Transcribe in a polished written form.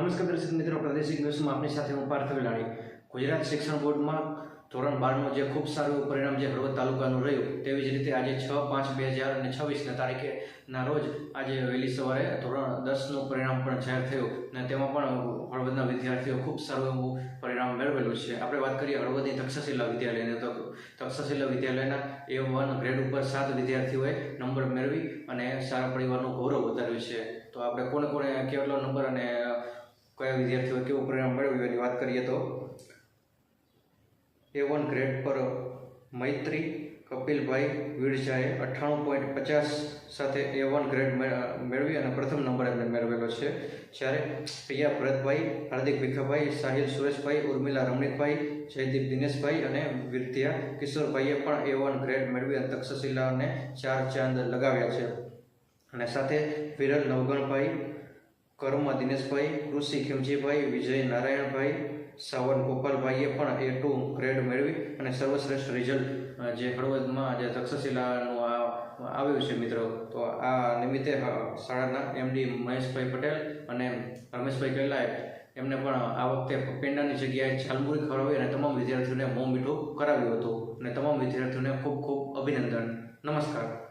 નમસ્કાર દર્શક મિત્રો, પ્રાદેશિક ન્યૂઝમાં આપની સાથે હું પાર્થ વેલાણી। ગુજરાત શિક્ષણ બોર્ડમાં ધોરણ 12નું જે ખૂબ સારું પરિણામ જે હળવદ તાલુકાનું રહ્યું, તેવી જ રીતે આજે 6/5/2026 તારીખેના રોજ આજે વહેલી સવારે ધોરણ 10નું પરિણામ પણ જાહેર થયું અને તેમાં પણ હળવદના વિદ્યાર્થીઓ ખૂબ સારું એવું પરિણામ મેળવેલું છે। આપણે વાત કરીએ હળવદની તક્ષશિલા વિદ્યાલયની, તો તક્ષશિલા વિદ્યાલયના A1 ગ્રેડ ઉપર 7 વિદ્યાર્થીઓએ નંબર મેળવી અને સારા પરિવારનું ગૌરવ વધાર્યું છે। તો આપણે કોને કોને કેટલો નંબર અને કયા વિદ્યાર્થીઓએ કેવું પરિણામ મેળવ્યું એની વાત કરીએ તો A1 ગ્રેડ પર મૈત્રી કપિલભાઈ વિરજાએ 98.50 સાથે A1 ગ્રેડ મેળવી અને પ્રથમ નંબર એમને મેળવેલો છે। જ્યારે પ્રિયા ભરતભાઈ, હાર્દિક ભીખાભાઈ, સાહિલ સુરેશભાઈ, ઉર્મિલા રમણીકભાઈ, જયદીપ દિનેશભાઈ અને વિદ્યા કિશોરભાઈએ પણ A1 ગ્રેડ મેળવી અને તક્ષશિલાને 4 ચાંદ લગાવ્યા છે। અને સાથે વિરલ નવગણભાઈ, કર્મા દિનેશભાઈ, કૃષિ ખીમજીભાઈ, વિજય નારાયણભાઈ, સાવન ગોપાલભાઈએ પણ A2 ગ્રેડ મેળવી અને સર્વશ્રેષ્ઠ રિઝલ્ટ જે હળવદમાં જે તક્ષશિલાનું આવ્યું છે મિત્રો। તો આ નિમિત્તે શાળાના MD મહેશભાઈ પટેલ અને રમેશભાઈ કૈલાએ એમને પણ આ વખતે પેંડાની જગ્યાએ ઝાલમુરી ખવડાવી અને તમામ વિદ્યાર્થીઓને મોં મીઠું કરાવ્યું હતું અને તમામ વિદ્યાર્થીઓને ખૂબ ખૂબ અભિનંદન। નમસ્કાર।